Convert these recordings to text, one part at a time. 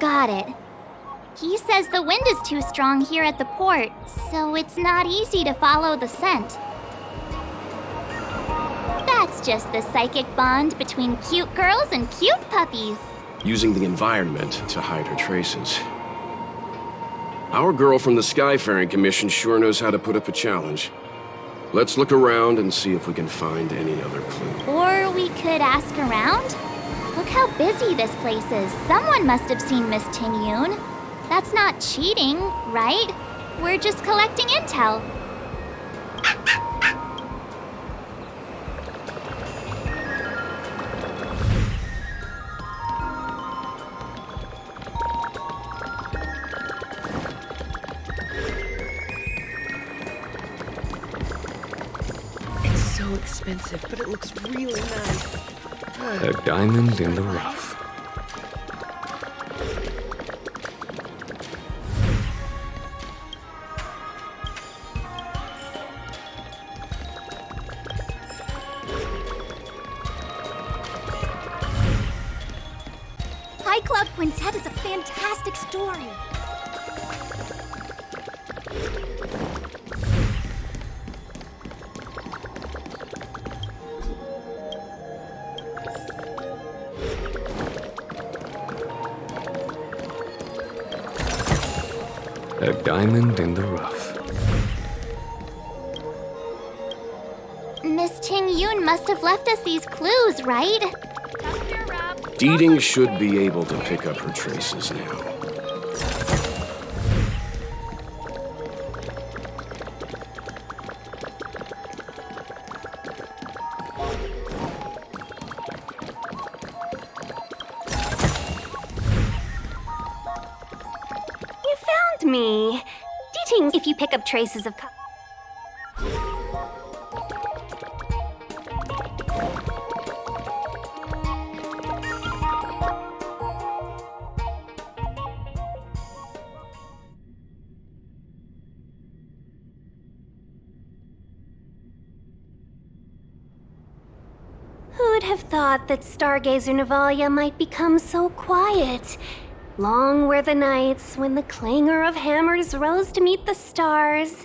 Got it. He says the wind is too strong here at the port, so it's not easy to follow the scent. That's just the psychic bond between cute girls and cute puppies. Using the environment to hide her traces. Our girl from the Skyfaring Commission sure knows how to put up a challenge. Let's look around and see if we can find any other clue. Or we could ask around? Look how busy this place is. Someone must have seen Miss Ting-Yoon. That's not cheating, right? We're just collecting intel. So expensive, but it looks really nice. A diamond in the rough. High Club Quintet is a fantastic story. A diamond in the rough. Miss Ting-Yoon must have left us these clues, right? Deeding should be able to pick up her traces now. Me. Deetings if you pick up traces of Who'd have thought that Stargazer Navalia might become so quiet? Long were the nights when the clangor of hammers rose to meet the stars.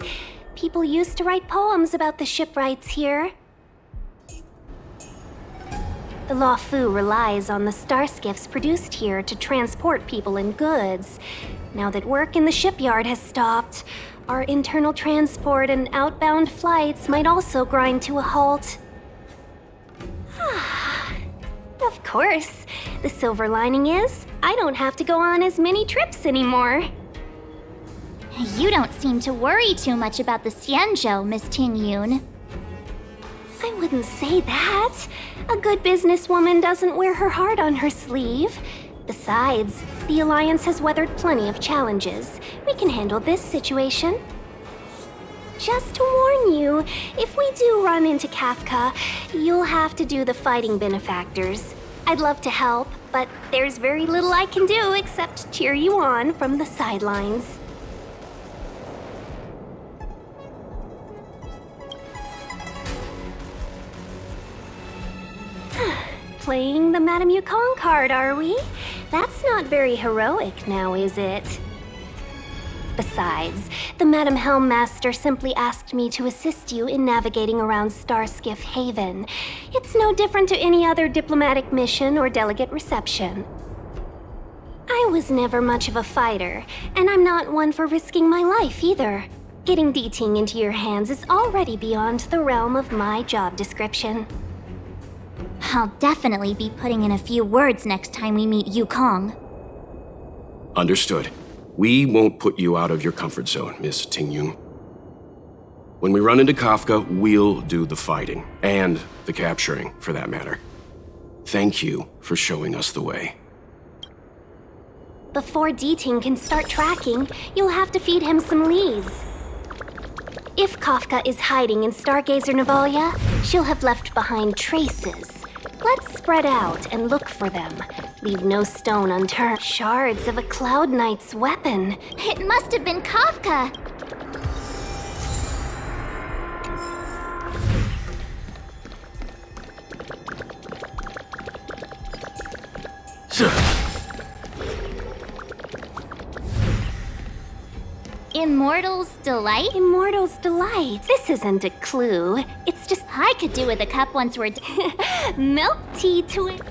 People used to write poems about the shipwrights here. The Luofu relies on the star skiffs produced here to transport people and goods. Now that work in the shipyard has stopped, our internal transport and outbound flights might also grind to a halt. Of course. The silver lining is, I don't have to go on as many trips anymore. You don't seem to worry too much about the Xianzhou, Miss Ting-Yoon. I wouldn't say that. A good businesswoman doesn't wear her heart on her sleeve. Besides, the Alliance has weathered plenty of challenges. We can handle this situation. Just to warn you, if we do run into Kafka, you'll have to do the fighting benefactors. I'd love to help, but there's very little I can do except cheer you on from the sidelines. Playing the Madame Yukong card, are we? That's not very heroic now, is it? Besides, the Madam Helmmaster simply asked me to assist you in navigating around Starskiff Haven. It's no different to any other diplomatic mission or delegate reception. I was never much of a fighter, and I'm not one for risking my life either. Getting Deeting into your hands is already beyond the realm of my job description. I'll definitely be putting in a few words next time we meet Yukong. Understood. We won't put you out of your comfort zone, Miss Ting-Yoon. When we run into Kafka, we'll do the fighting, and the capturing, for that matter. Thank you for showing us the way. Before Deeting can start tracking, you'll have to feed him some leads. If Kafka is hiding in Stargazer Navalia, she'll have left behind traces. Let's spread out and look for them. Leave no stone unturned. Shards of a Cloud Knight's weapon. It must have been Kafka. Immortal's Delight? Immortal's Delight. This isn't a clue. It's just I could do with a cup once we're milk tea to it.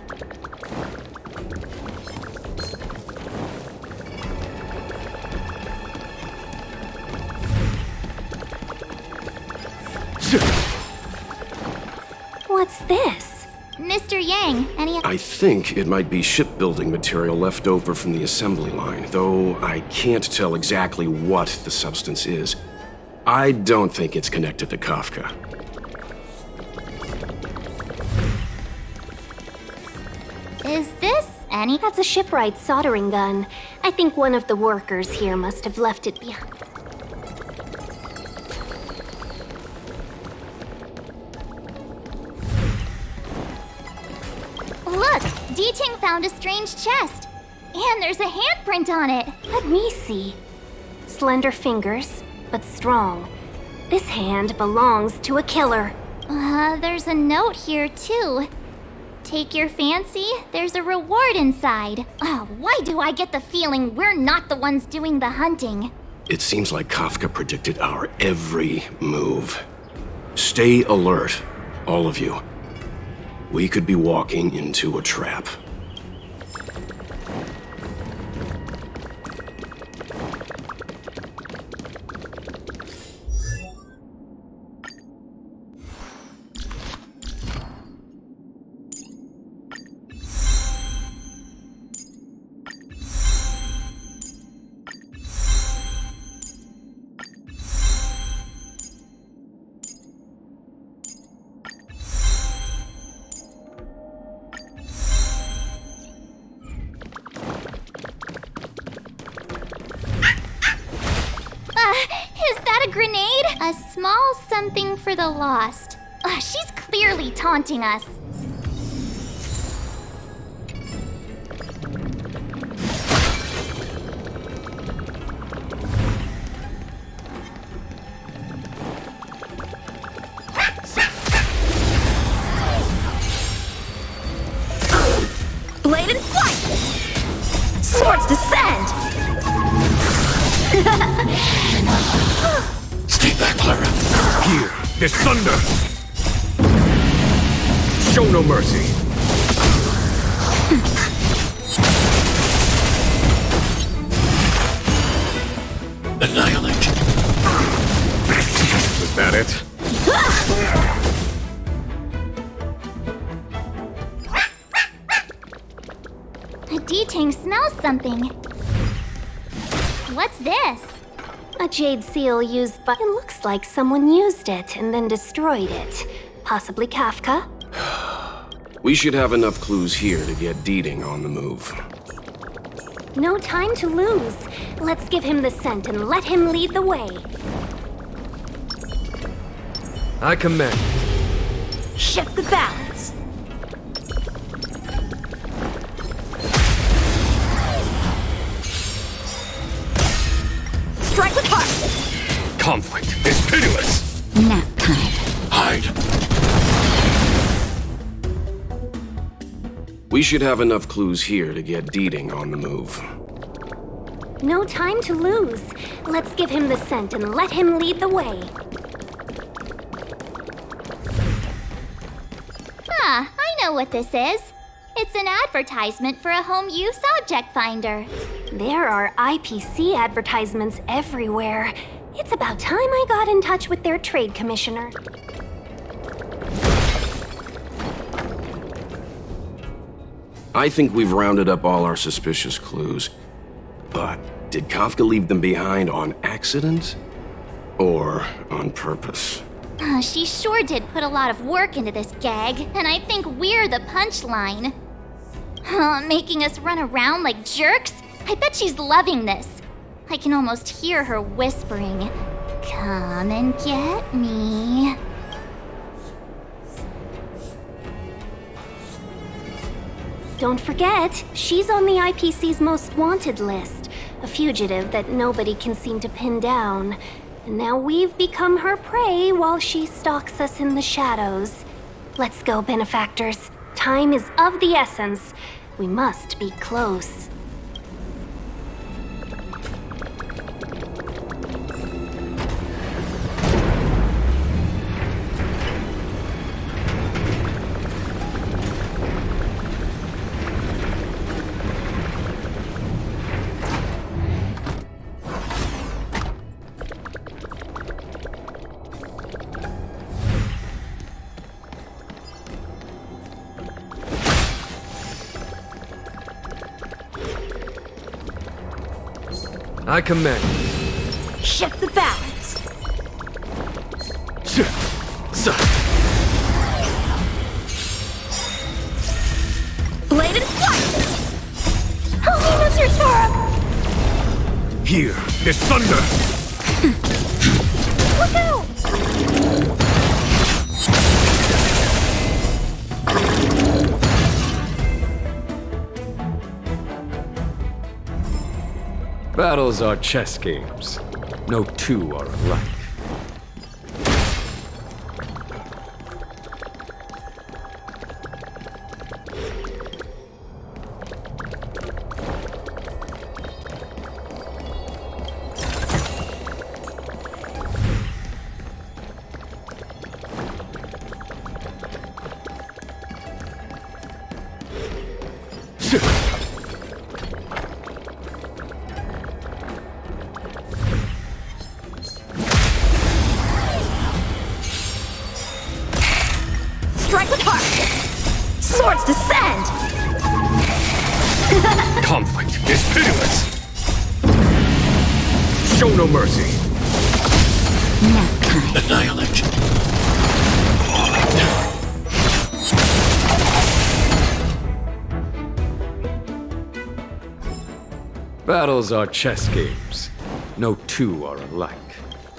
What's this? Mr. Yang, any... I think it might be shipbuilding material left over from the assembly line, though I can't tell exactly what the substance is. I don't think it's connected to Kafka. Is this any? That's a shipwright soldering gun. I think one of the workers here must have left it behind. Look! D-Ting found a strange chest. And there's a handprint on it. Let me see. Slender fingers, but strong. This hand belongs to a killer. There's a note here, too. Take your fancy, there's a reward inside. Oh, why do I get the feeling we're not the ones doing the hunting? It seems like Kafka predicted our every move. Stay alert, all of you. We could be walking into a trap. Is that a grenade? A small something for the lost. She's clearly taunting us. Blade and flight! Swords descend! Stay back, Clara. Here, there's thunder. Show no mercy. Annihilate. Was that it? D-Ting smells something. What's this? A jade seal used by... It looks like someone used it and then destroyed it. Possibly Kafka? We should have enough clues here to get D-Ting on the move. No time to lose. Let's give him the scent and let him lead the way. I command. Shift the balance. Strike with heart. Conflict is pitiless. Nap time. Hide. We should have enough clues here to get D-Ting on the move. No time to lose. Let's give him the scent and let him lead the way. Ah, I know what this is. It's an advertisement for a home use object finder. There are IPC advertisements everywhere. It's about time I got in touch with their trade commissioner. I think we've rounded up all our suspicious clues. But did Kafka leave them behind on accident? Or on purpose? She sure did put a lot of work into this gag, and I think we're the punchline. Making us run around like jerks? I bet she's loving this. I can almost hear her whispering, "Come and get me." Don't forget, she's on the IPC's most wanted list, a fugitive that nobody can seem to pin down. And now we've become her prey while she stalks us in the shadows. Let's go, benefactors. Time is of the essence. We must be close. I command. Shift the balance. Blade and flight! Help me, Mr. Storm! Here, there's thunder! Look out! Battles are chess games. No two are alike. Strike with heart! Swords descend! Conflict is pitiless! Show no mercy! Nap time. Annihilate! Battles are chess games. No two are alike.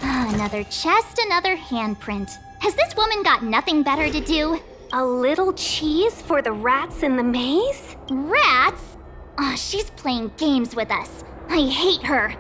Another chest, another handprint. Has this woman got nothing better to do? A little cheese for the rats in the maze? Rats? Oh, she's playing games with us. I hate her.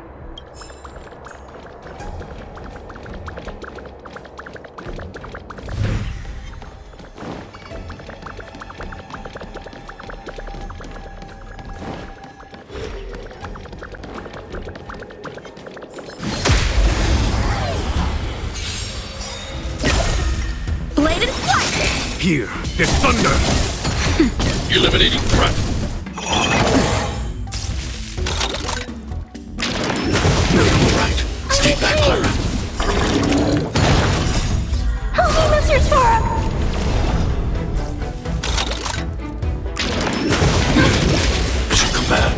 Blade and flight! Here, there's thunder! Eliminating threat! Alright, stay back, Clara. Help me, Mr. Storm! Mission command.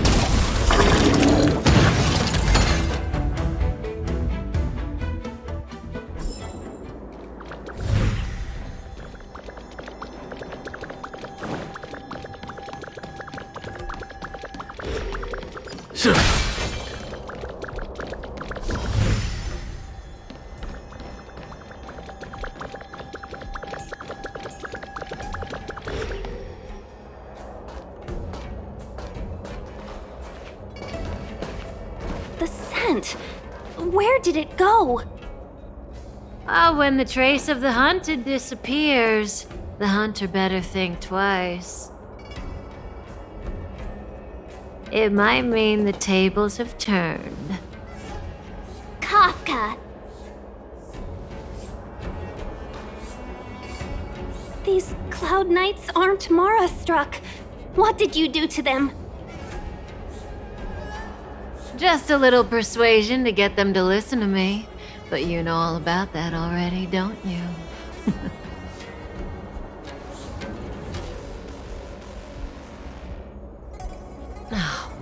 The scent. Where did it go? When the trace of the hunted disappears, the hunter better think twice. It might mean the tables have turned. Kafka. These cloud knights aren't Mara struck. What did you do to them? Just a little persuasion to get them to listen to me. But you know all about that already, don't you?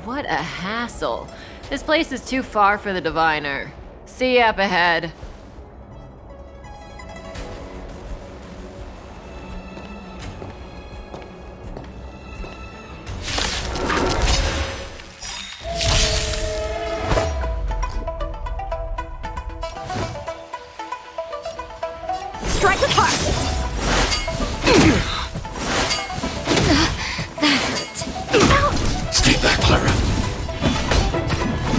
What a hassle. This place is too far for the diviner. See you up ahead. Strike with heart! Stay back, Clara.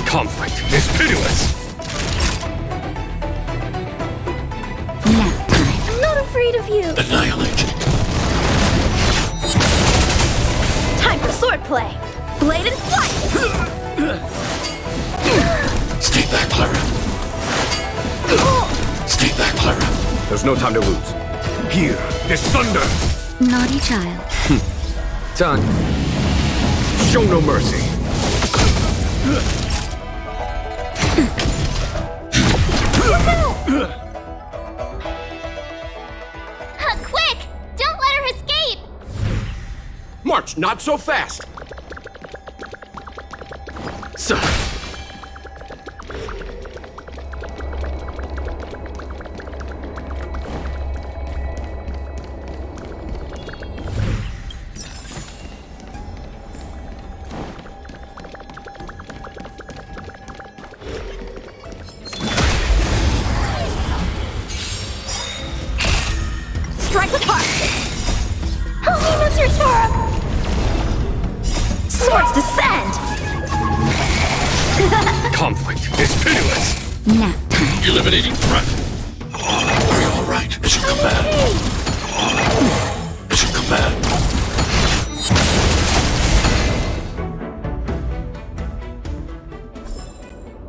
Conflict is pitiless! Nap time. I'm not afraid of you. Annihilate. Time for sword play! Blade and flight! Stay back, Clara. Stay back, Clara. There's no time to lose. Here, there's thunder! Naughty child. Done. Show no mercy. Quick! Don't let her escape! March, not so fast! Conflict is pitiless! Nap time. Eliminating threat. Are you alright? Mission command. Mission command.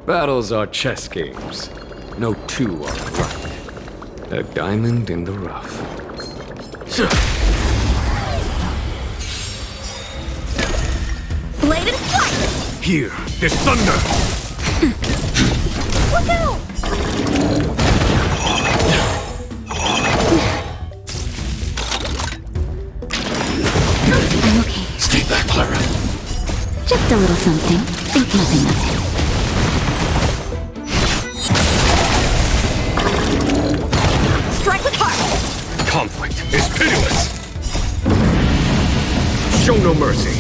Battles are chess games. No two are alike. A diamond in the rough. Blade and flight! Here, there's thunder! Look out! I'm okay. Stay back, Clara. Just a little something. Think nothing of it. Strike with heart! Conflict is pitiless! Show no mercy!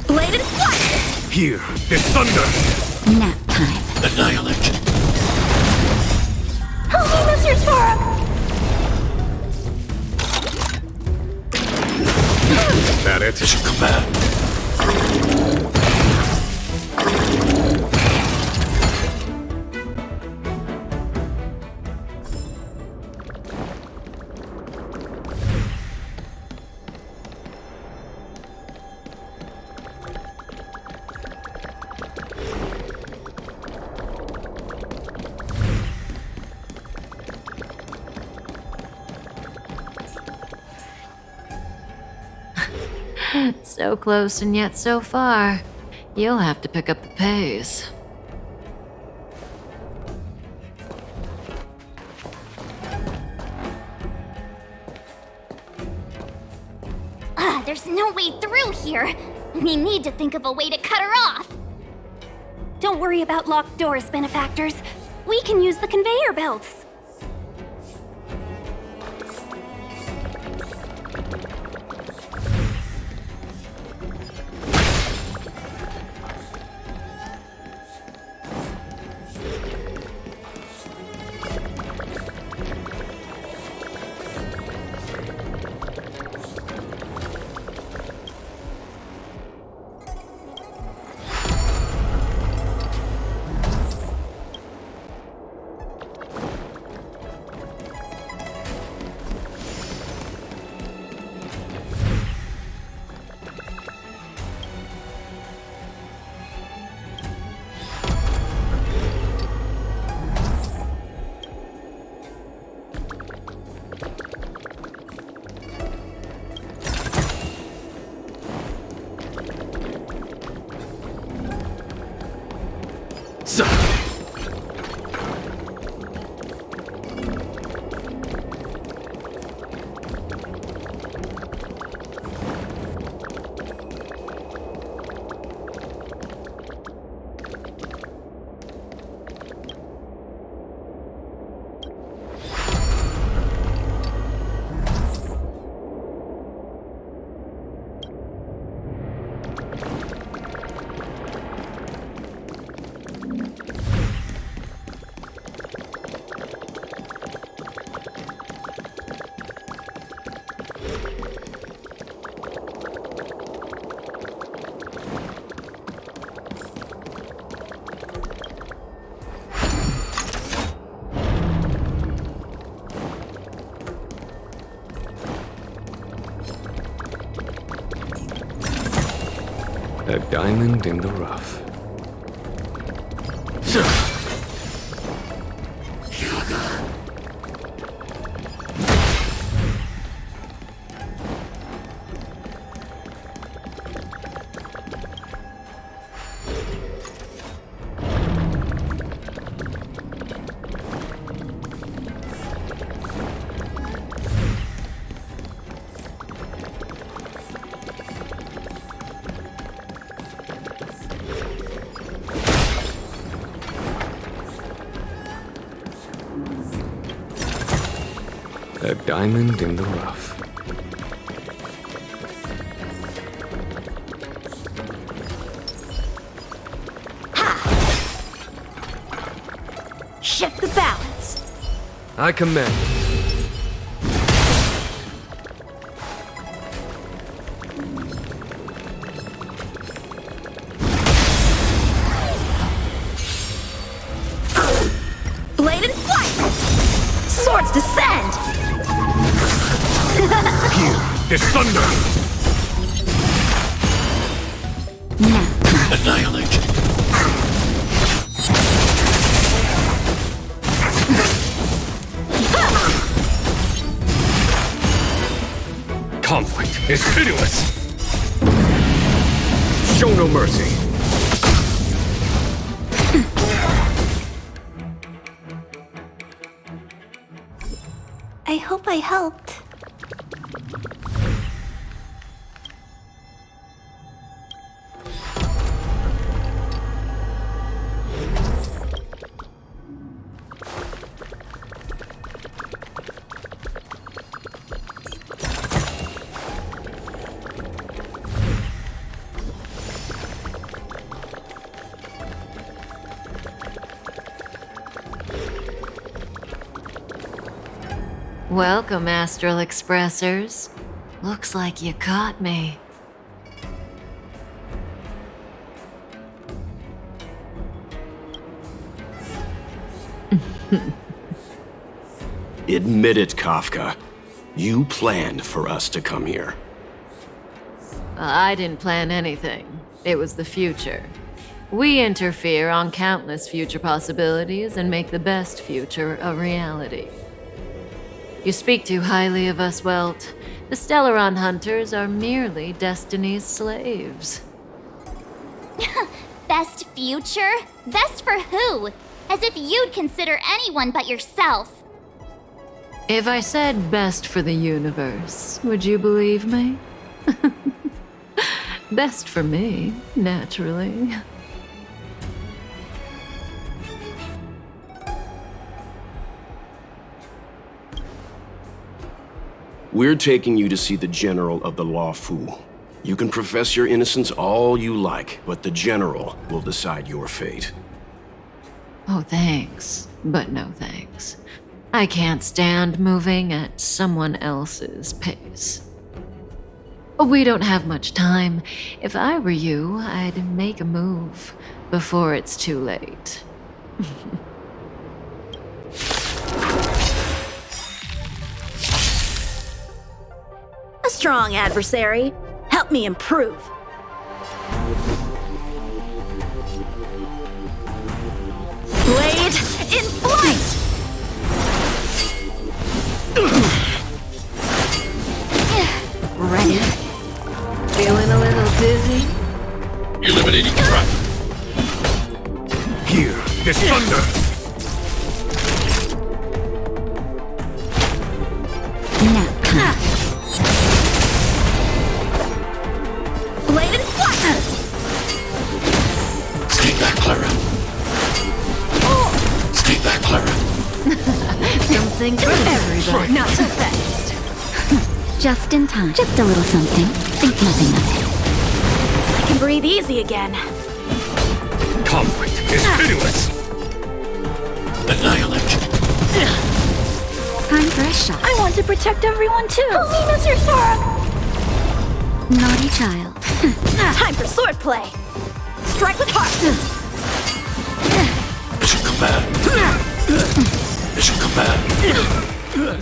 Blade and flight! Here, there's thunder! Nap time. Annihilate. Help me, Mr. Sprung! Is that it? Mission command. So close and yet so far. You'll have to pick up the pace. There's no way through here. We need to think of a way to cut her off. Don't worry about locked doors, benefactors. We can use the conveyor belts. A diamond in the rough. A diamond in the rough. Shift the balance. I command. Blade and flight! Swords descend! There's thunder! Annihilate. Conflict is pitiless! Show no mercy! I hope I helped. Welcome, Astral Expressors. Looks like you caught me. Admit it, Kafka. You planned for us to come here. I didn't plan anything. It was the future. We interfere on countless future possibilities and make the best future a reality. You speak too highly of us, Welt. The Stellaron Hunters are merely Destiny's slaves. Best future? Best for who? As if you'd consider anyone but yourself. If I said best for the universe, would you believe me? Best for me, naturally. We're taking you to see the General of the Law Fu. You can profess your innocence all you like, but the General will decide your fate. Oh, thanks, but no thanks. I can't stand moving at someone else's pace. We don't have much time. If I were you, I'd make a move before it's too late. A strong adversary. Help me improve. Blade in flight! Ready? Feeling a little dizzy? Eliminating trap. Here, there's thunder! Blade and flight! Stay back, Clara. Stay back, Clara. Something for everybody. Not so fast. Just in time. Just a little something. Think nothing of it. I can breathe easy again. Conflict is pitiless! Annihilate. Time for a shot. I want to protect everyone too. Help me, Mr. Sprung! Naughty child. Time for swordplay. Strike with heart. Mission command. Mission command.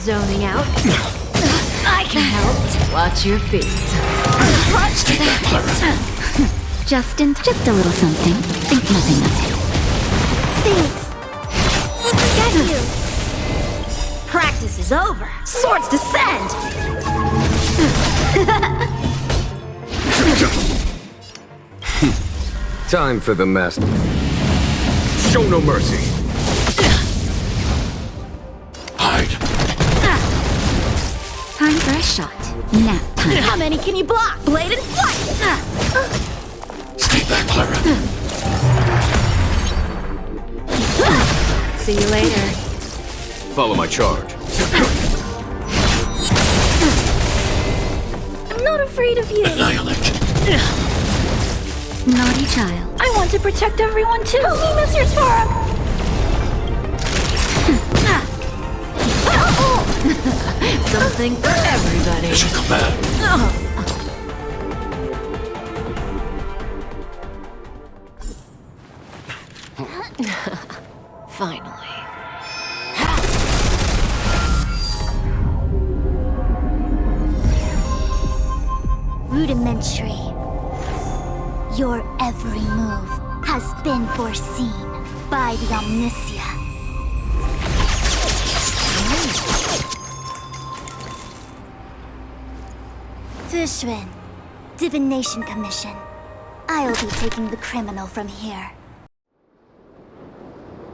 Zoning out. I can help. Watch your feet. Stay back, Clara. Just a little something. Think nothing of it. Thanks. We'll forget you. Practice is over. Swords descend. Time for the master. Show no mercy! Hide. Time for a shot. Nap time. How many can you block? Blade and flight. Stay back, Clara. See you later. Follow my charge. I'm not afraid of you. Annihilate. Naughty child. I want to protect everyone too. Help me, Mr. Sprung. Something for everybody. As you command. Finally. Rudimentary. Your every move has been foreseen by the Omniscia. Fushun, Divination Commission. I'll be taking the criminal from here.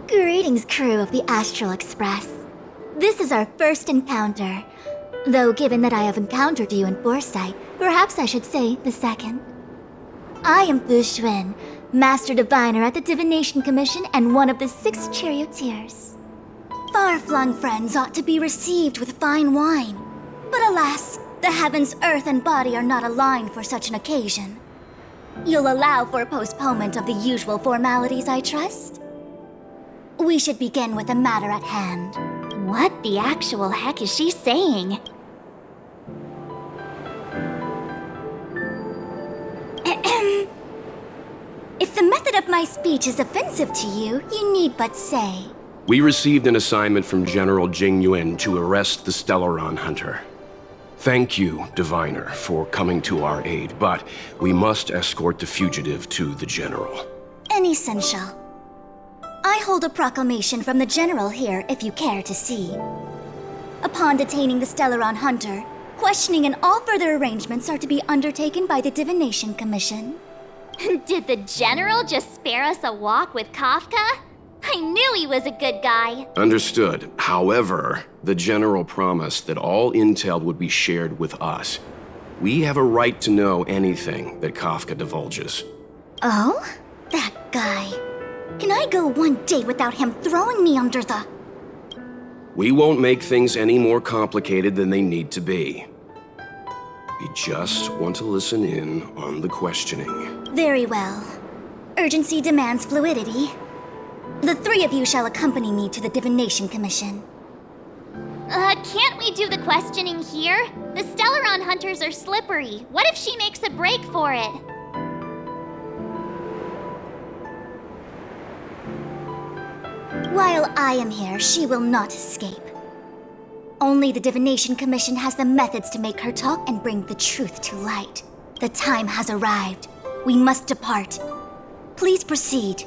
Greetings, crew of the Astral Express. This is our first encounter. Though given that I have encountered you in foresight, perhaps I should say the second. I am Fushun, Master Diviner at the Divination Commission and one of the 6 charioteers. Far-flung friends ought to be received with fine wine. But alas, the heavens, earth, and body are not aligned for such an occasion. You'll allow for a postponement of the usual formalities, I trust? We should begin with the matter at hand. What the actual heck is she saying? If the method of my speech is offensive to you, you need but say. We received an assignment from General Jing Yuan to arrest the Stellaron Hunter. Thank you, Diviner, for coming to our aid, but we must escort the fugitive to the General. Essential. I hold a proclamation from the General here if you care to see. Upon detaining the Stellaron Hunter, questioning and all further arrangements are to be undertaken by the Divination Commission. Did the General just spare us a walk with Kafka? I knew he was a good guy. Understood. However, the General promised that all intel would be shared with us. We have a right to know anything that Kafka divulges. Oh? That guy. Can I go one day without him throwing me under the... We won't make things any more complicated than they need to be. We just want to listen in on the questioning. Very well. Urgency demands fluidity. The 3 of you shall accompany me to the Divination Commission. Can't we do the questioning here? The Stellaron Hunters are slippery. What if she makes a break for it? While I am here, she will not escape. Only the Divination Commission has the methods to make her talk and bring the truth to light. The time has arrived. We must depart. Please proceed.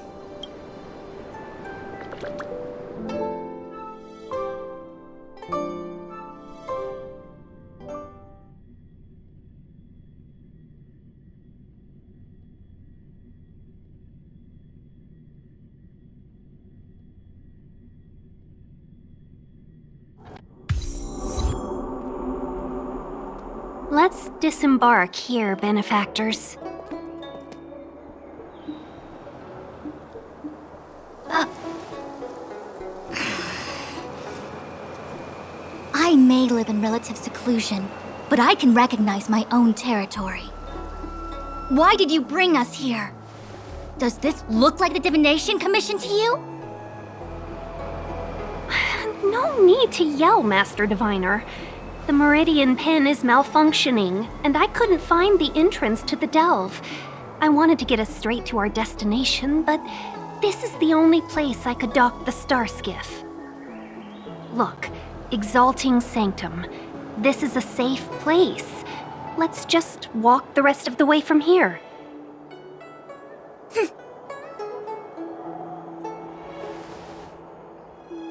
Let's disembark here, benefactors. I may live in relative seclusion, but I can recognize my own territory. Why did you bring us here? Does this look like the Divination Commission to you? No need to yell, Master Diviner. The Meridian Pin is malfunctioning, and I couldn't find the entrance to the delve. I wanted to get us straight to our destination, but this is the only place I could dock the star skiff. Look, Exalting Sanctum. This is a safe place. Let's just walk the rest of the way from here.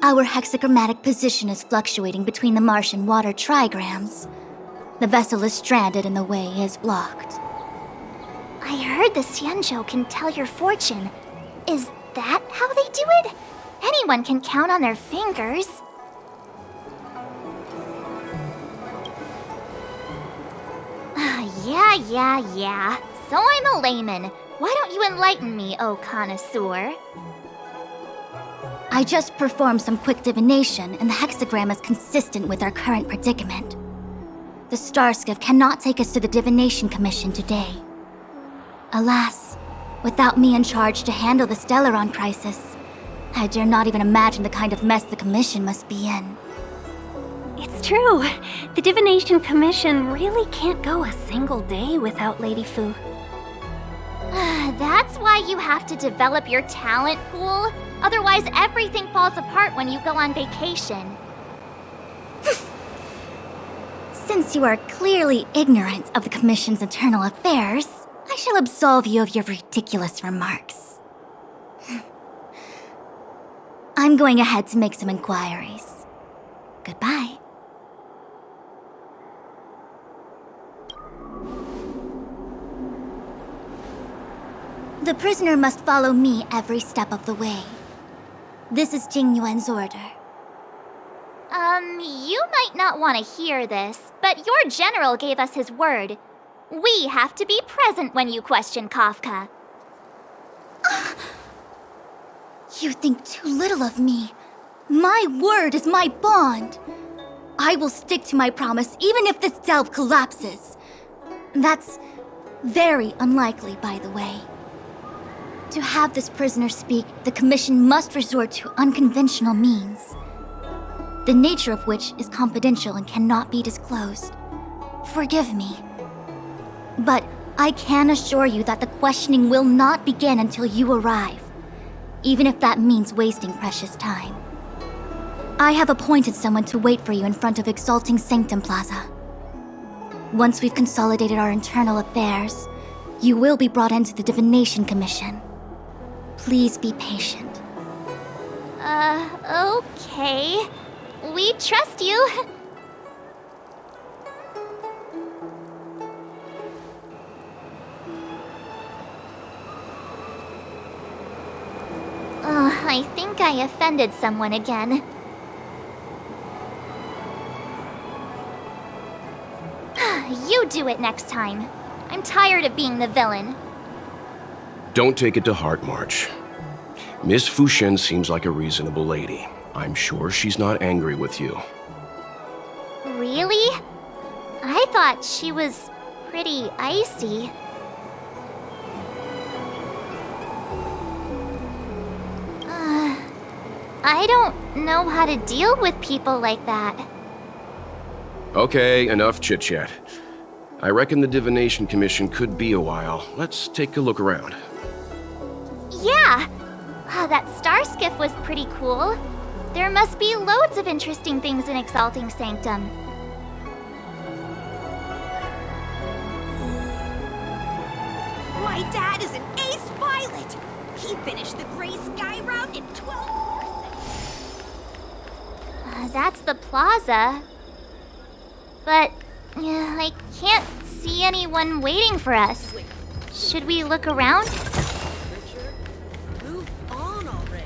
Our hexagrammatic position is fluctuating between the Martian water trigrams. The vessel is stranded and the way is blocked. I heard the Xianzhou can tell your fortune. Is that how they do it? Anyone can count on their fingers. Yeah. So I'm a layman. Why don't you enlighten me, oh connoisseur? I just performed some quick divination, and the hexagram is consistent with our current predicament. The Starskiff cannot take us to the Divination Commission today. Alas, without me in charge to handle the Stellaron crisis, I dare not even imagine the kind of mess the Commission must be in. It's true. The Divination Commission really can't go a single day without Lady Fu. That's why you have to develop your talent pool. Otherwise, everything falls apart when you go on vacation. Since you are clearly ignorant of the Commission's internal affairs, I shall absolve you of your ridiculous remarks. I'm going ahead to make some inquiries. Goodbye. The prisoner must follow me every step of the way. This is Jing Yuan's order. You might not want to hear this, but your general gave us his word. We have to be present when you question Kafka. You think too little of me. My word is my bond. I will stick to my promise even if this delve collapses. That's very unlikely, by the way. To have this prisoner speak, the Commission must resort to unconventional means, the nature of which is confidential and cannot be disclosed. Forgive me. But I can assure you that the questioning will not begin until you arrive, even if that means wasting precious time. I have appointed someone to wait for you in front of Exalting Sanctum Plaza. Once we've consolidated our internal affairs, you will be brought into the Divination Commission. Please be patient. Okay. We trust you. I think I offended someone again. You do it next time. I'm tired of being the villain. Don't take it to heart, March. Miss Fushen seems like a reasonable lady. I'm sure she's not angry with you. Really? I thought she was pretty icy. I don't know how to deal with people like that. Okay, enough chit-chat. I reckon the Divination Commission could be a while. Let's take a look around. Yeah! That star skiff was pretty cool. There must be loads of interesting things in Exalting Sanctum. My dad is an ace pilot! He finished the Gray Sky route in 12 That's the plaza. But I can't see anyone waiting for us. Should we look around? Richard, move on already.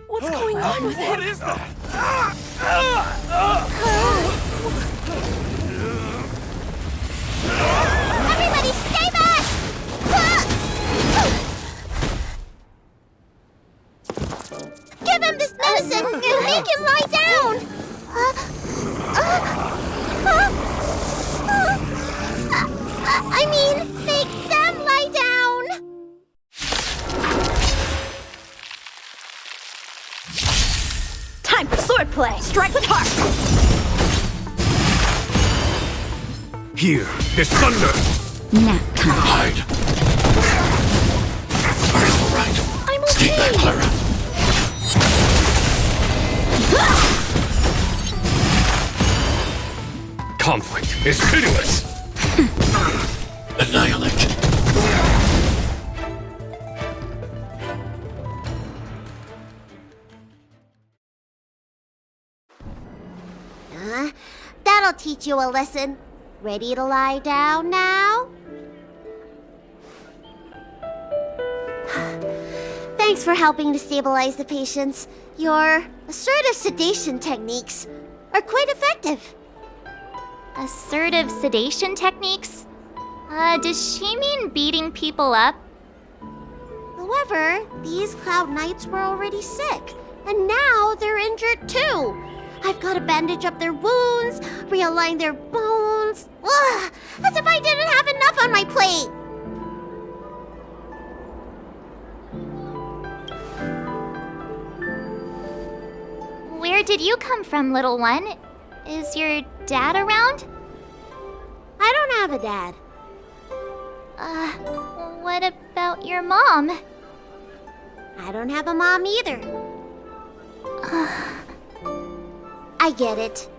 What's going on with What him? is that? Everybody stay back! Give him this medicine! Make him lie down! I mean, make them lie down! Time for swordplay! Strike with heart! Here, this thunder! Hide. Are you all right? I'm Stay back, okay! Clara. Conflict is pitiless! Annihilate. I'll teach you a lesson. Ready to lie down now? Thanks for helping to stabilize the patients. Your assertive sedation techniques are quite effective. Assertive sedation techniques? Does she mean beating people up? However, these Cloud Knights were already sick, and now they're injured too. I've got to bandage up their wounds, realign their bones. Ugh, as if I didn't have enough on my plate. Where did you come from, little one? Is your dad around? I don't have a dad. What about your mom? I don't have a mom either. I get it.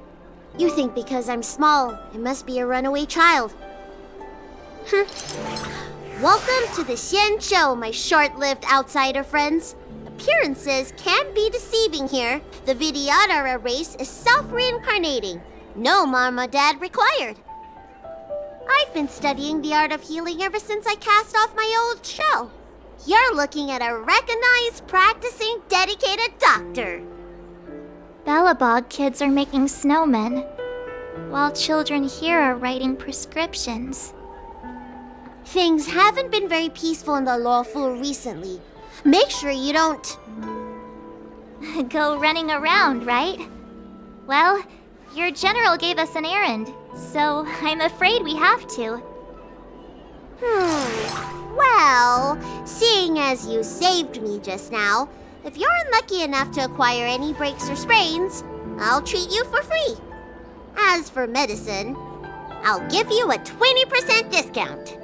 You think because I'm small, I must be a runaway child. Welcome to the Xian Show, my short-lived outsider friends. Appearances can be deceiving here. The Vidyadhara race is self-reincarnating. No mom or dad required. I've been studying the art of healing ever since I cast off my old shell. You're looking at a recognized, practicing, dedicated doctor. Bellabog kids are making snowmen, while children here are writing prescriptions. Things haven't been very peaceful in the lawful recently. Make sure you don't... Go running around, right? Well, your general gave us an errand, so I'm afraid we have to. Well, seeing as you saved me just now, if you're unlucky enough to acquire any breaks or sprains, I'll treat you for free. As for medicine, I'll give you a 20% discount.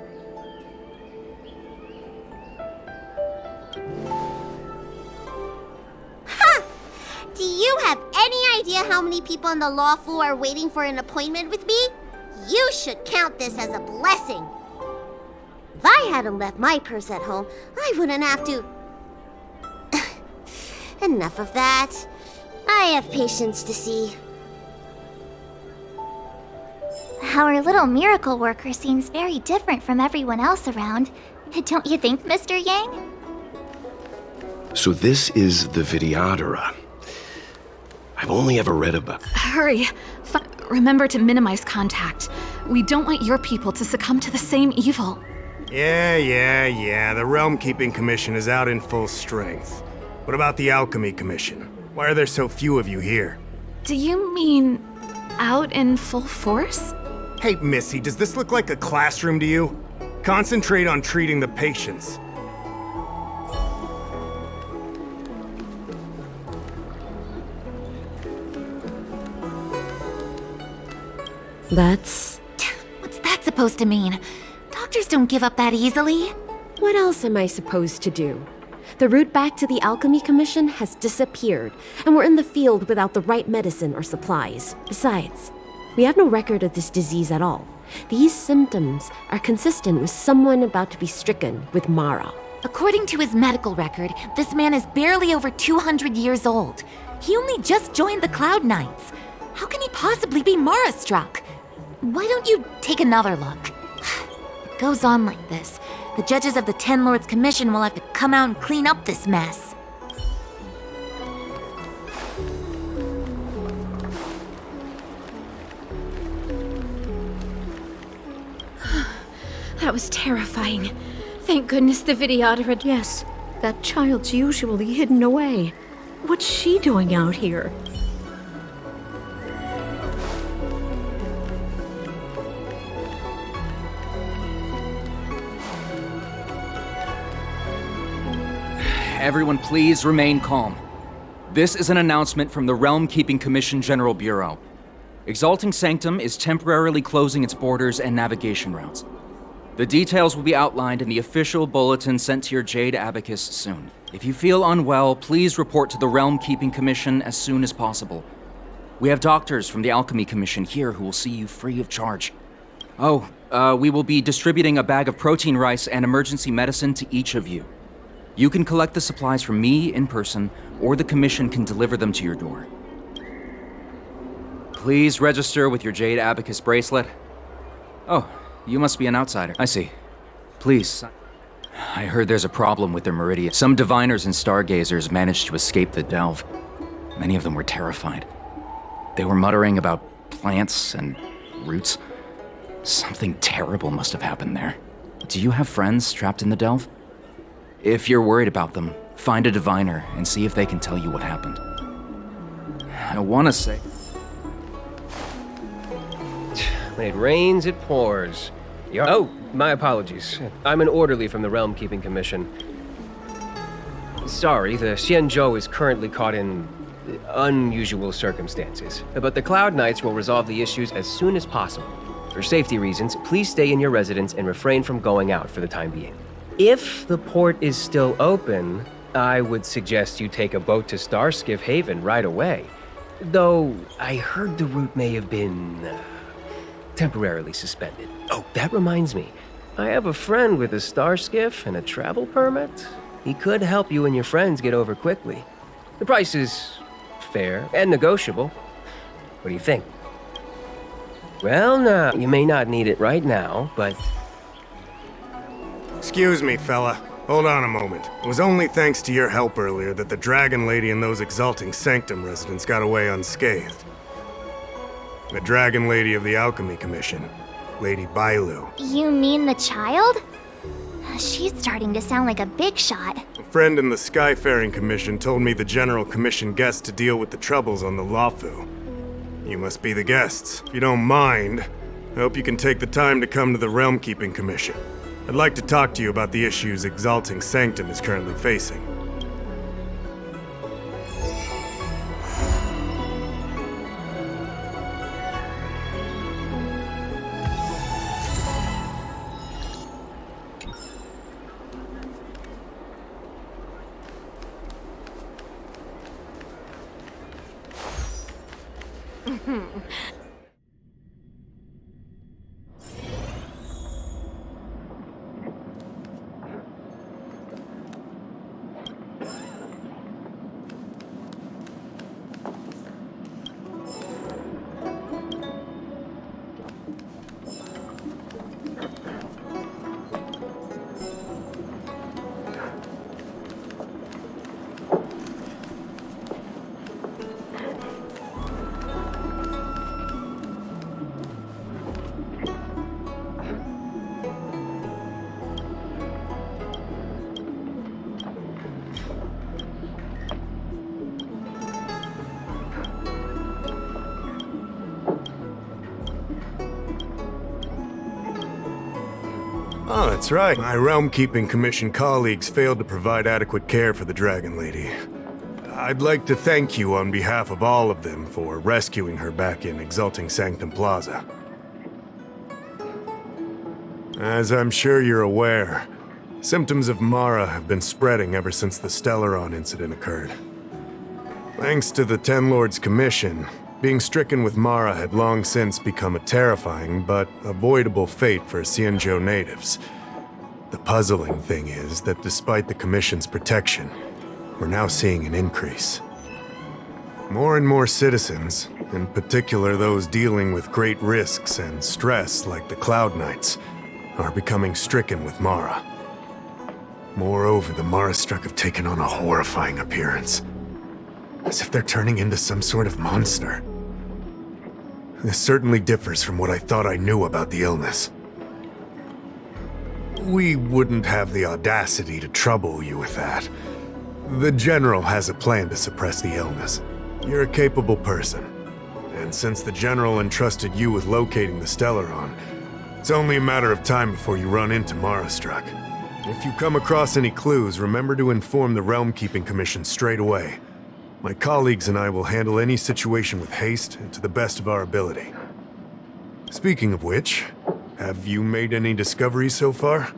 Ha! Do you have any idea how many people in the law school are waiting for an appointment with me? You should count this as a blessing. If I hadn't left my purse at home, I wouldn't have to... Enough of that. I have patients to see. Our little miracle worker seems very different from everyone else around. Don't you think, Mr. Yang? So this is the Vidyadhara. I've only ever read about... Hurry. Remember to minimize contact. We don't want your people to succumb to the same evil. Yeah. The Realm Keeping Commission is out in full strength. What about the Alchemy Commission? Why are there so few of you here? Do you mean out in full force? Hey, Missy, does this look like a classroom to you? Concentrate on treating the patients. What's that supposed to mean? Doctors don't give up that easily. What else am I supposed to do? The route back to the Alchemy Commission has disappeared, and we're in the field without the right medicine or supplies. Besides, we have no record of this disease at all. These symptoms are consistent with someone about to be stricken with Mara. According to his medical record, this man is barely over 200 years old. He only just joined the Cloud Knights. How can he possibly be Mara-struck? Why don't you take another look? If it goes on like this, the judges of the Ten Lords Commission will have to come out and clean up this mess. That was terrifying. Thank goodness the Vidyadhara... Yes, that child's usually hidden away. What's she doing out here? Everyone please remain calm. This is an announcement from the Realm Keeping Commission General Bureau. Exalting Sanctum is temporarily closing its borders and navigation routes. The details will be outlined in the official bulletin sent to your Jade Abacus soon. If you feel unwell, please report to the Realm Keeping Commission as soon as possible. We have doctors from the Alchemy Commission here who will see you free of charge. We will be distributing a bag of protein rice and emergency medicine to each of you. You can collect the supplies from me in person, or the Commission can deliver them to your door. Please register with your Jade Abacus bracelet. Oh, you must be an outsider. I see. Please. I heard there's a problem with their meridian. Some diviners and stargazers managed to escape the delve. Many of them were terrified. They were muttering about plants and roots. Something terrible must have happened there. Do you have friends trapped in the delve? If you're worried about them, find a diviner and see if they can tell you what happened. I want to say... When it rains, it pours. Oh, my apologies. I'm an orderly from the Realm Keeping Commission. Sorry, the Xianzhou is currently caught in unusual circumstances, but the Cloud Knights will resolve the issues as soon as possible. For safety reasons, please stay in your residence and refrain from going out for the time being. If the port is still open, I would suggest you take a boat to Starskiff Haven right away. Though, I heard the route may have been temporarily suspended. Oh, that reminds me. I have a friend with a Starskiff and a travel permit. He could help you and your friends get over quickly. The price is fair and negotiable. What do you think? Well, now, you may not need it right now, but... Excuse me, fella. Hold on a moment. It was only thanks to your help earlier that the Dragon Lady and those Exalting Sanctum residents got away unscathed. The Dragon Lady of the Alchemy Commission, Lady Bailu. You mean the child? She's starting to sound like a big shot. A friend in the Skyfaring Commission told me the General commissioned guests to deal with the troubles on the Luofu. You must be the guests. If you don't mind, I hope you can take the time to come to the Realm Keeping Commission. I'd like to talk to you about the issues Exalting Sanctum is currently facing. Oh, that's right. My Realm Keeping Commission colleagues failed to provide adequate care for the Dragon Lady. I'd like to thank you on behalf of all of them for rescuing her back in Exalting Sanctum Plaza. As I'm sure you're aware, symptoms of Mara have been spreading ever since the Stellaron incident occurred. Thanks to the Ten Lords Commission, being stricken with Mara had long since become a terrifying but avoidable fate for Xianzhou natives. The puzzling thing is that despite the Commission's protection, we're now seeing an increase. More and more citizens, in particular those dealing with great risks and stress like the Cloud Knights, are becoming stricken with Mara. Moreover, the Mara-struck have taken on a horrifying appearance, as if they're turning into some sort of monster. This certainly differs from what I thought I knew about the illness. We wouldn't have the audacity to trouble you with that. The General has a plan to suppress the illness. You're a capable person, and since the General entrusted you with locating the Stellaron, it's only a matter of time before you run into Mara-struck. If you come across any clues, remember to inform the Realm Keeping Commission straight away. My colleagues and I will handle any situation with haste and to the best of our ability. Speaking of which, have you made any discoveries so far?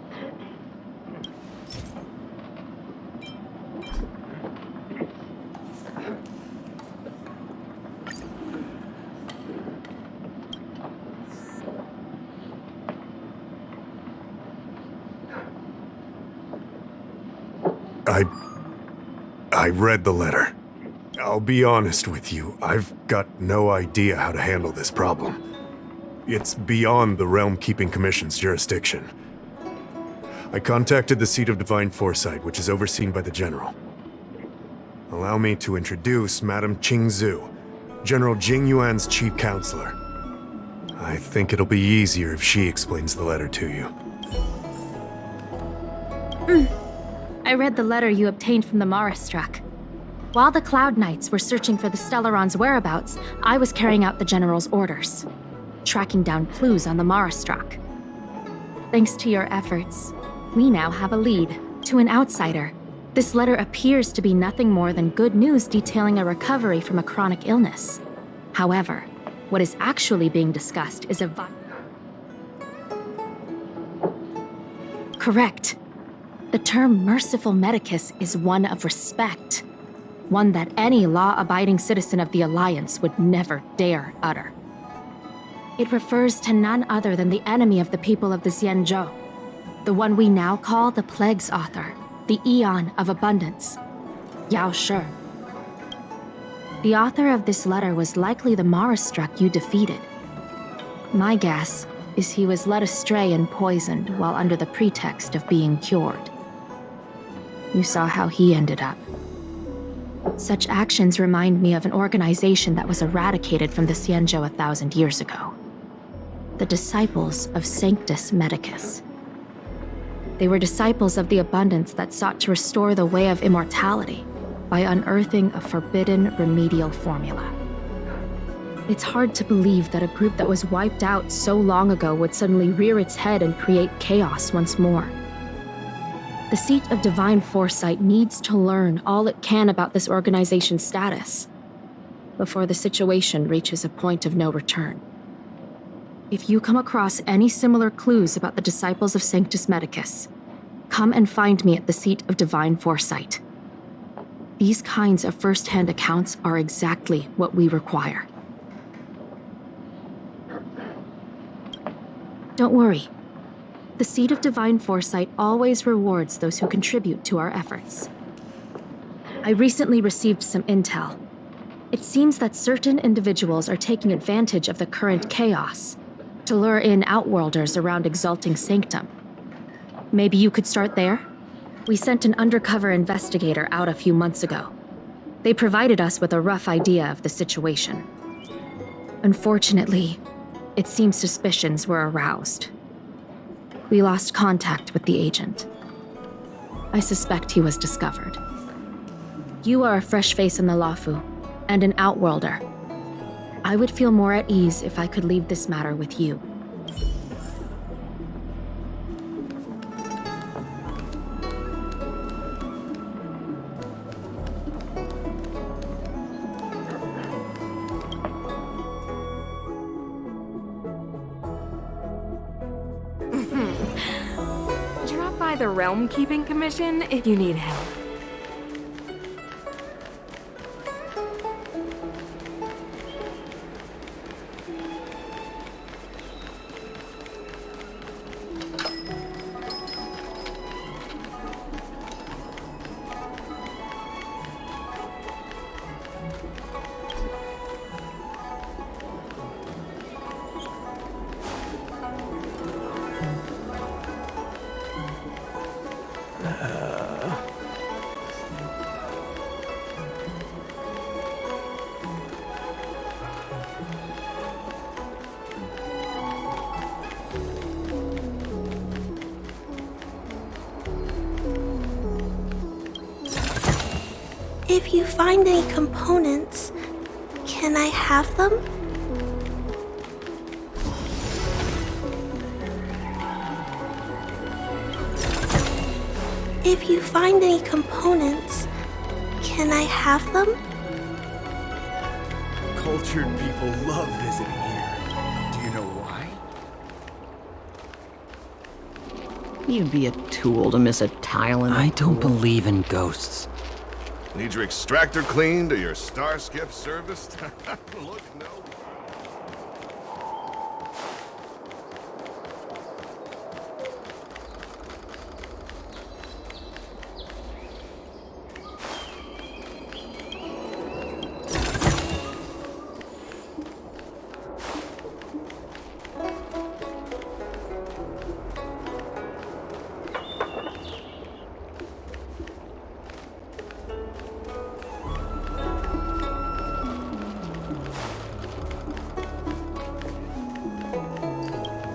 I read the letter. I'll be honest with you, I've got no idea how to handle this problem. It's beyond the Realm Keeping Commission's jurisdiction. I contacted the Seat of Divine Foresight, which is overseen by the General. Allow me to introduce Madame Qingzhu, General Jing Yuan's chief counselor. I think it'll be easier if she explains the letter to you. I read the letter you obtained from the Mara Struck. While the Cloud Knights were searching for the Stellaron's whereabouts, I was carrying out the General's orders, tracking down clues on the Mara Struck. Thanks to your efforts, we now have a lead. To an outsider, this letter appears to be nothing more than good news detailing a recovery from a chronic illness. However, what is actually being discussed is Correct. The term merciful medicus is one of respect, one that any law-abiding citizen of the Alliance would never dare utter. It refers to none other than the enemy of the people of the Xianzhou, the one we now call the Plague's author, the Eon of Abundance, Yao Shi. The author of this letter was likely the Mara Struck you defeated. My guess is he was led astray and poisoned while under the pretext of being cured. You saw how he ended up. Such actions remind me of an organization that was eradicated from the Xianzhou 1,000 years ago. The Disciples of Sanctus Medicus. They were disciples of the Abundance that sought to restore the way of immortality by unearthing a forbidden remedial formula. It's hard to believe that a group that was wiped out so long ago would suddenly rear its head and create chaos once more. The Seat of Divine Foresight needs to learn all it can about this organization's status before the situation reaches a point of no return. If you come across any similar clues about the Disciples of Sanctus Medicus, come and find me at the Seat of Divine Foresight. These kinds of first-hand accounts are exactly what we require. Don't worry. The Seat of Divine Foresight always rewards those who contribute to our efforts. I recently received some intel. It seems that certain individuals are taking advantage of the current chaos to lure in Outworlders around Exalting Sanctum. Maybe you could start there? We sent an undercover investigator out a few months ago. They provided us with a rough idea of the situation. Unfortunately, it seems suspicions were aroused. We lost contact with the agent. I suspect he was discovered. You are a fresh face in the Lafu, and an Outworlder. I would feel more at ease if I could leave this matter with you. Drop by the Realm Keeping Commission if you need help. If you find any components, can I have them? If you find any components, can I have them? Cultured people love visiting here. Do you know why? You'd be a tool to miss a tile in I don't believe in ghosts. Need your extractor cleaned or your star skiff serviced? Look, no.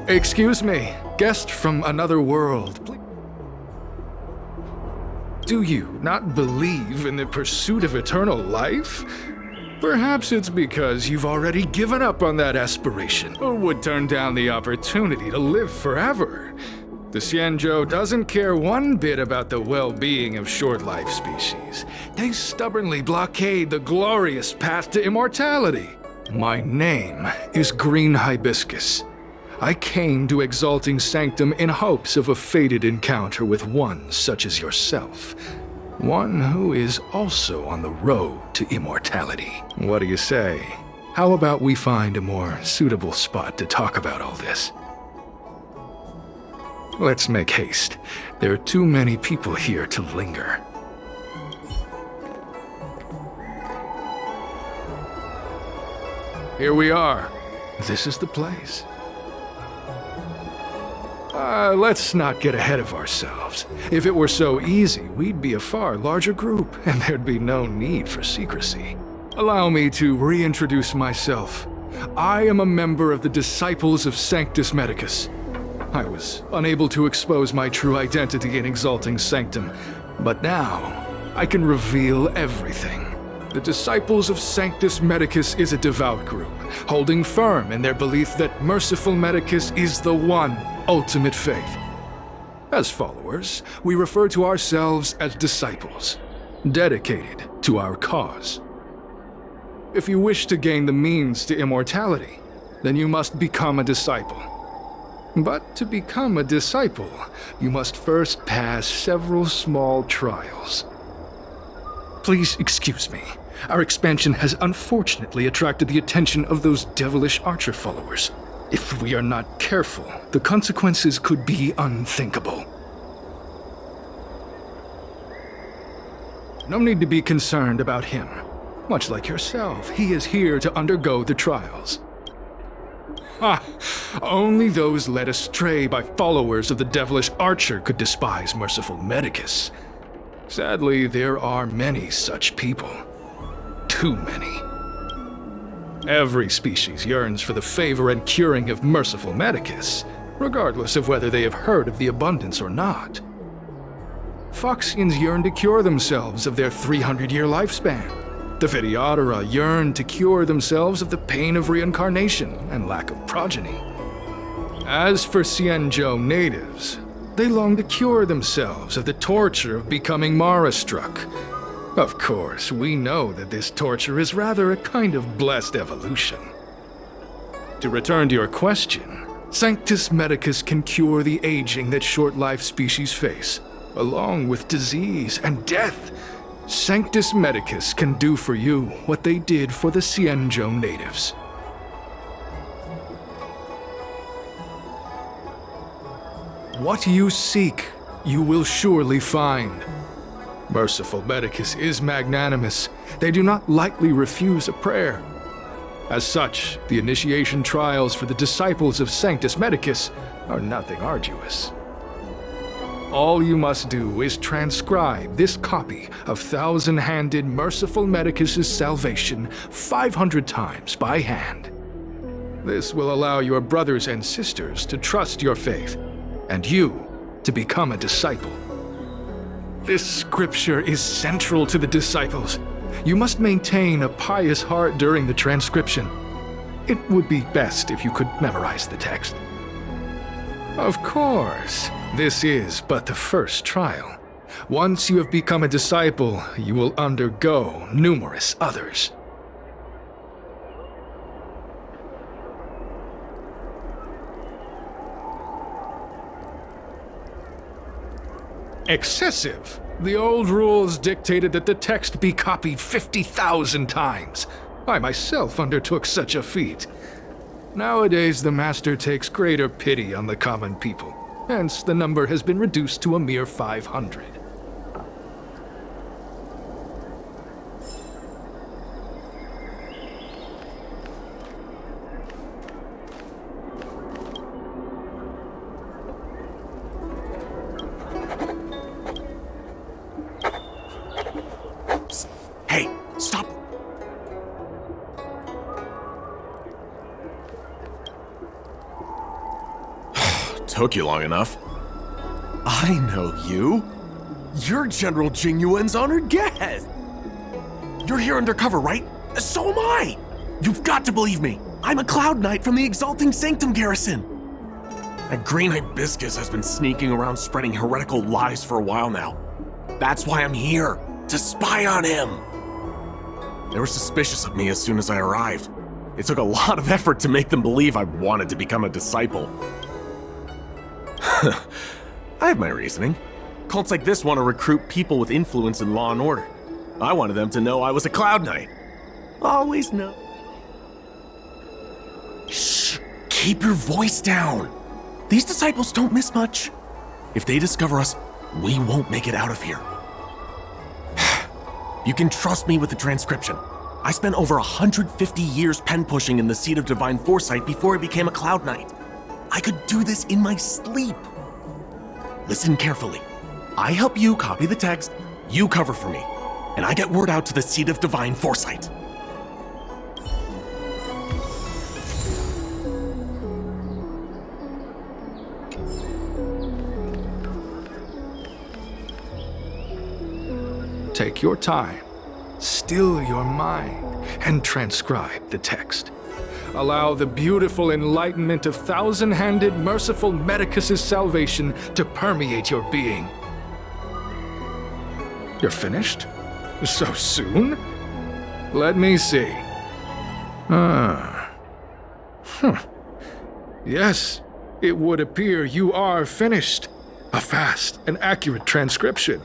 Excuse me, guest from another world. Please. Do you not believe in the pursuit of eternal life? Perhaps it's because you've already given up on that aspiration, or would turn down the opportunity to live forever. The Xianzhou doesn't care one bit about the well-being of short-life species. They stubbornly blockade the glorious path to immortality. My name is Green Hibiscus. I came to Exalting Sanctum in hopes of a fated encounter with one such as yourself. One who is also on the road to immortality. What do you say? How about we find a more suitable spot to talk about all this? Let's make haste. There are too many people here to linger. Here we are. This is the place. Let's not get ahead of ourselves. If it were so easy, we'd be a far larger group, and there'd be no need for secrecy. Allow me to reintroduce myself. I am a member of the Disciples of Sanctus Medicus. I was unable to expose my true identity in Exalting Sanctum, but now I can reveal everything. The Disciples of Sanctus Medicus is a devout group, holding firm in their belief that Merciful Medicus is the one ultimate faith. As followers, we refer to ourselves as disciples, dedicated to our cause. If you wish to gain the means to immortality, then you must become a disciple. But to become a disciple, you must first pass several small trials. Please excuse me. Our expansion has unfortunately attracted the attention of those devilish archer followers. If we are not careful, the consequences could be unthinkable. No need to be concerned about him. Much like yourself, he is here to undergo the trials. Only those led astray by followers of the devilish archer could despise Merciful Medicus. Sadly, there are many such people. Too many. Every species yearns for the favor and curing of Merciful Medicus, regardless of whether they have heard of the abundance or not. Foxians yearn to cure themselves of their 300-year lifespan. The Videodora yearn to cure themselves of the pain of reincarnation and lack of progeny. As for Xianzhou natives, they long to cure themselves of the torture of becoming Mara-struck. Of course, we know that this torture is rather a kind of blessed evolution. To return to your question, Sanctus Medicus can cure the aging that short-life species face, along with disease and death. Sanctus Medicus can do for you what they did for the Xianzhou natives. What you seek, you will surely find. Merciful Medicus is magnanimous. They do not lightly refuse a prayer. As such, the initiation trials for the Disciples of Sanctus Medicus are nothing arduous. All you must do is transcribe this copy of Thousand-Handed Merciful Medicus's Salvation 500 times by hand. This will allow your brothers and sisters to trust your faith, and you to become a disciple. This scripture is central to the disciples. You must maintain a pious heart during the transcription. It would be best if you could memorize the text. Of course, this is but the first trial. Once you have become a disciple, you will undergo numerous others. Excessive! The old rules dictated that the text be copied 50,000 times. I myself undertook such a feat. Nowadays, the Master takes greater pity on the common people. Hence, the number has been reduced to a mere 500. Hey, stop! Took you long enough. I know you. You're General Jing Yuan's honored guest. You're here undercover, right? So am I. You've got to believe me. I'm a Cloud Knight from the Exalting Sanctum garrison. That green hibiscus has been sneaking around spreading heretical lies for a while now. That's why I'm here, to spy on him. They were suspicious of me as soon as I arrived. It took a lot of effort to make them believe I wanted to become a disciple. I have my reasoning. Cults like this want to recruit people with influence in law and order. I wanted them to know I was a Cloud Knight. Always know. Shh! Keep your voice down. These disciples don't miss much. If they discover us, we won't make it out of here. You can trust me with the transcription. I spent over 150 years pen pushing in the Seat of Divine Foresight before I became a Cloud Knight. I could do this in my sleep. Listen carefully. I help you copy the text, you cover for me, and I get word out to the Seat of Divine Foresight. Take your time, still your mind, and transcribe the text. Allow the beautiful enlightenment of thousand-handed, merciful Medicus's salvation to permeate your being. You're finished? So soon? Let me see. Yes, it would appear you are finished. A fast and accurate transcription.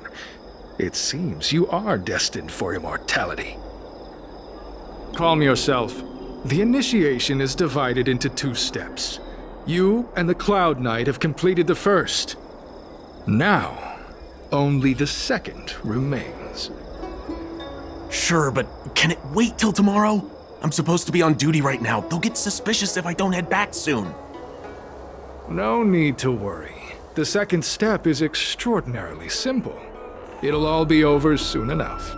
It seems you are destined for immortality. Calm yourself. The initiation is divided into 2 steps. You and the Cloud Knight have completed the first. Now, only the second remains. Sure, but can it wait till tomorrow? I'm supposed to be on duty right now. They'll get suspicious if I don't head back soon. No need to worry. The second step is extraordinarily simple. It'll all be over soon enough.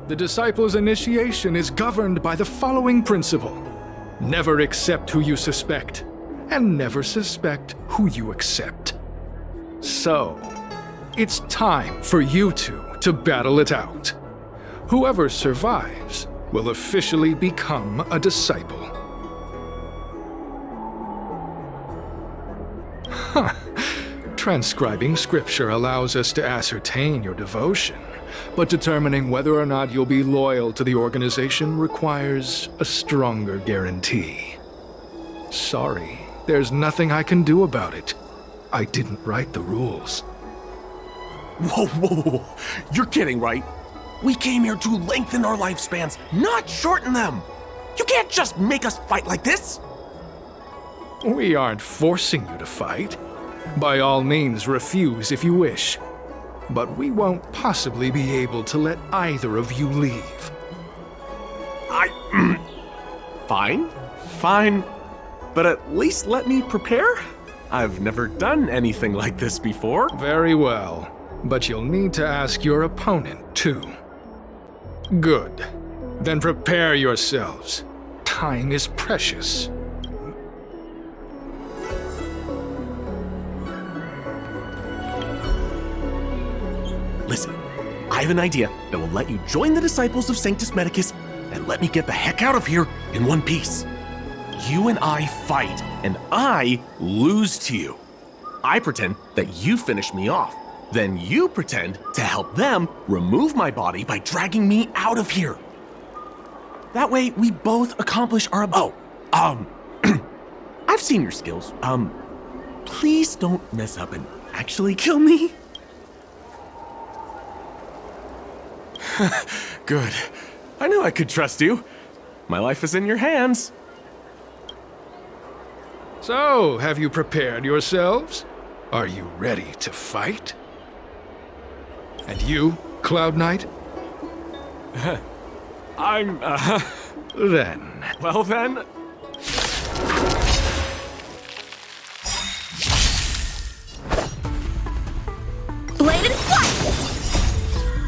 The disciple's initiation is governed by the following principle. Never accept who you suspect, and never suspect who you accept. So, it's time for you two to battle it out. Whoever survives will officially become a disciple. Huh. Transcribing scripture allows us to ascertain your devotion, but determining whether or not you'll be loyal to the organization requires a stronger guarantee. Sorry, there's nothing I can do about it. I didn't write the rules. Whoa. You're kidding, right? We came here to lengthen our lifespans, not shorten them. You can't just make us fight like this. We aren't forcing you to fight. By all means, refuse if you wish. But we won't possibly be able to let either of you leave. Fine. But at least let me prepare. I've never done anything like this before. Very well. But you'll need to ask your opponent, too. Good. Then prepare yourselves. Time is precious. Listen, I have an idea that will let you join the Disciples of Sanctus Medicus and let me get the heck out of here in one piece. You and I fight, and I lose to you. I pretend that you finish me off. Then you pretend to help them remove my body by dragging me out of here. That way, we both accomplish our... I've seen your skills. Please don't mess up and actually kill me. Good. I knew I could trust you. My life is in your hands. So, have you prepared yourselves? Are you ready to fight? And you, Cloud Knight? I'm, Then... Well then... Bladed flight!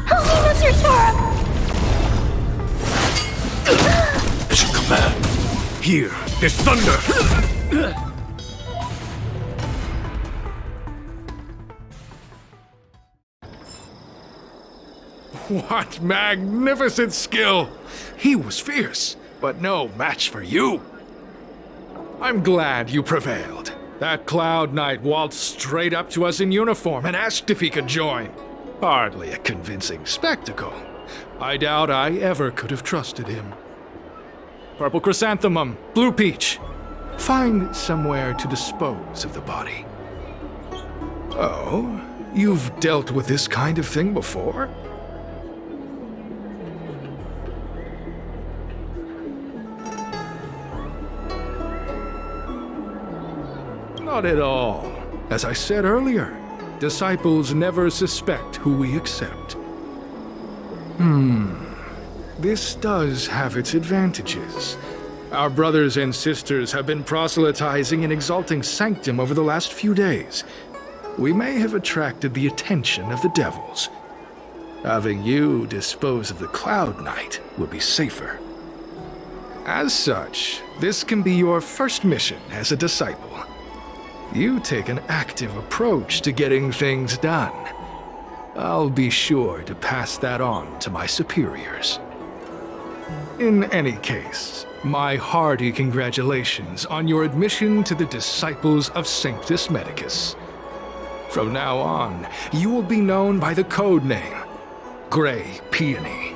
Hello, Mr. Torb! Mission command. Here is thunder! What magnificent skill! He was fierce, but no match for you. I'm glad you prevailed. That Cloud Knight waltzed straight up to us in uniform and asked if he could join. Hardly a convincing spectacle. I doubt I ever could have trusted him. Purple Chrysanthemum, Blue Peach. Find somewhere to dispose of the body. Oh, you've dealt with this kind of thing before? Not at all. As I said earlier, disciples never suspect who we accept. This does have its advantages. Our brothers and sisters have been proselytizing and exalting Sanctum over the last few days. We may have attracted the attention of the devils. Having you dispose of the Cloud Knight would be safer. As such, this can be your first mission as a disciple. You take an active approach to getting things done. I'll be sure to pass that on to my superiors. In any case, my hearty congratulations on your admission to the Disciples of Sanctus Medicus. From now on, you will be known by the code name, Grey Peony.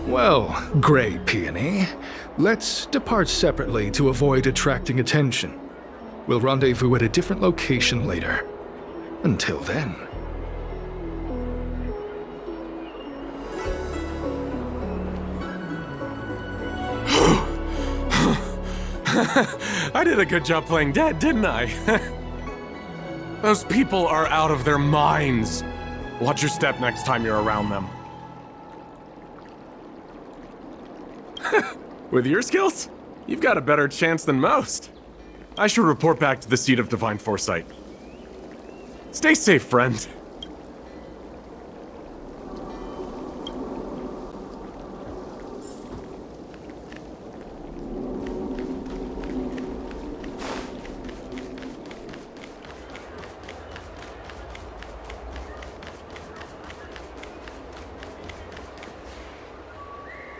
Well, Grey Peony, let's depart separately to avoid attracting attention. We'll rendezvous at a different location later. Until then. I did a good job playing dead, didn't I? Those people are out of their minds. Watch your step next time you're around them. With your skills, you've got a better chance than most. I should report back to the Seat of Divine Foresight. Stay safe, friend.